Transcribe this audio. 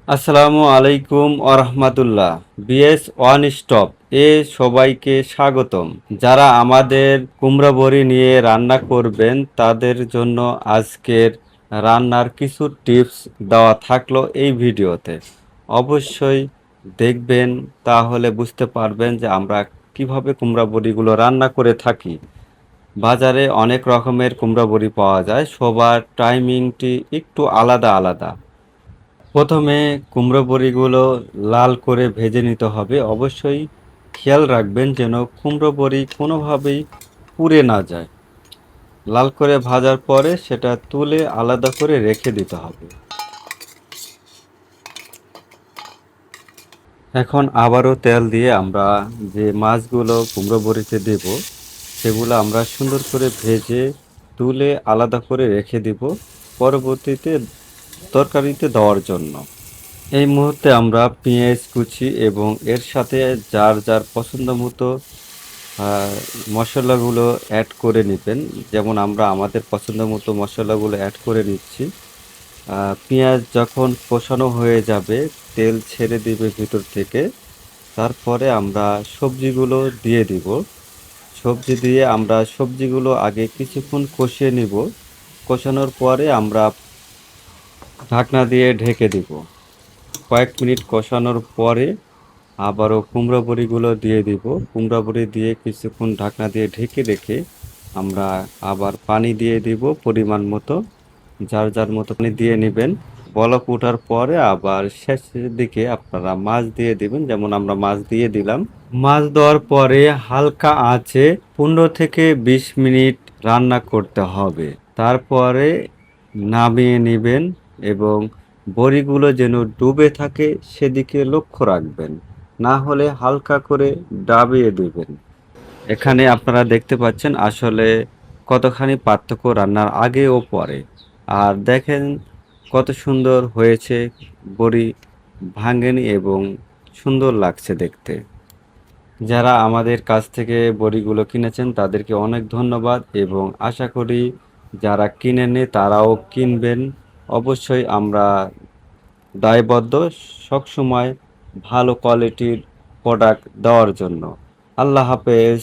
আসসালামু আলাইকুম আরহামাতুল্লাহ। BS one stop এ সবাইকে স্বাগতম। যারা আমাদের কুমড়া বড়ি নিয়ে রান্না করবেন তাদের জন্য আজকের রান্নার কিছু টিপস দেওয়া থাকলো এই ভিডিওতে। অবশ্যই দেখবেন, তাহলে বুঝতে পারবেন যে আমরা কিভাবে কুমড়া বড়িগুলো রান্না করে থাকি। বাজারে অনেক রকমের কুমড়া বড়ি পাওয়া যায়, সবার টাইমিংটি একটু আলাদা আলাদা। প্রথমে কুমড়ো বড়িগুলো লাল করে ভেজে নিতে হবে। অবশ্যই খেয়াল রাখবেন যেন কুমড়ো বড়ি কোনোভাবেই পুড়ে না যায়। লাল করে ভাজার পরে সেটা তুলে আলাদা করে রেখে দিতে হবে। এখন আবারও তেল দিয়ে আমরা যে মাছগুলো কুমড়ো বড়িতে দেব সেগুলো আমরা সুন্দর করে ভেজে তুলে আলাদা করে রেখে দিব পরবর্তীতে তরকারিতে দেওয়ার জন্য। এই মুহূর্তে আমরা পেঁয়াজ কুচি এবং এর সাথে যার যার পছন্দ মতো আহ, মশলাগুলো অ্যাড করে নেবেন। যেমন আমরা আমাদের পছন্দ মতো মশলাগুলো অ্যাড করে নিচ্ছি। পেঁয়াজ যখন কষানো হয়ে যাবে, তেল ছেড়ে দিবে ভিতর থেকে, তারপরে আমরা সবজিগুলো দিয়ে দিব। সবজি দিয়ে আমরা সবজিগুলো আগে কিছুক্ষণ কষিয়ে নিব। কষানোর পরে আমরা ঢাকনা দিয়ে ঢেকে দিব। কয়েক মিনিট কষানোর পরে আবারও কুমড়ো বড়িগুলো দিয়ে দিব। কুমড়ো বড়ি দিয়ে কিছুক্ষণ ঢাকনা দিয়ে ঢেকে রেখে আমরা আবার পানি দিয়ে দিব পরিমাণ মতো। যার যার মতো পানি দিয়ে নেবেন। বলক ওঠার পরে আবার শেষের দিকে আপনারা মাছ দিয়ে দিবেন, যেমন আমরা মাছ দিয়ে দিলাম। মাছ দেওয়ার পরে হালকা আঁচে 15 থেকে 20 মিনিট রান্না করতে হবে। তারপরে নামিয়ে নেবেন এবং বড়িগুলো যেন ডুবে থাকে সেদিকে লক্ষ্য রাখবেন, না হলে হালকা করে ডাবিয়ে দেবেন। এখানে আপনারা দেখতে পাচ্ছেন আসলে কতখানি পার্থক্য রান্নার আগে ও পরে। আর দেখেন কত সুন্দর হয়েছে, বড়ি ভাঙেনি এবং সুন্দর লাগছে দেখতে। যারা আমাদের কাছ থেকে বড়িগুলো কিনেছেন তাদেরকে অনেক ধন্যবাদ এবং আশা করি যারা কিনেনি তারাও কিনবেন। অবশ্যই আমরা দায়বদ্ধ সবসময় ভালো কোয়ালিটির প্রোডাক্ট দেওয়ার জন্য। আল্লাহ হাফেজ।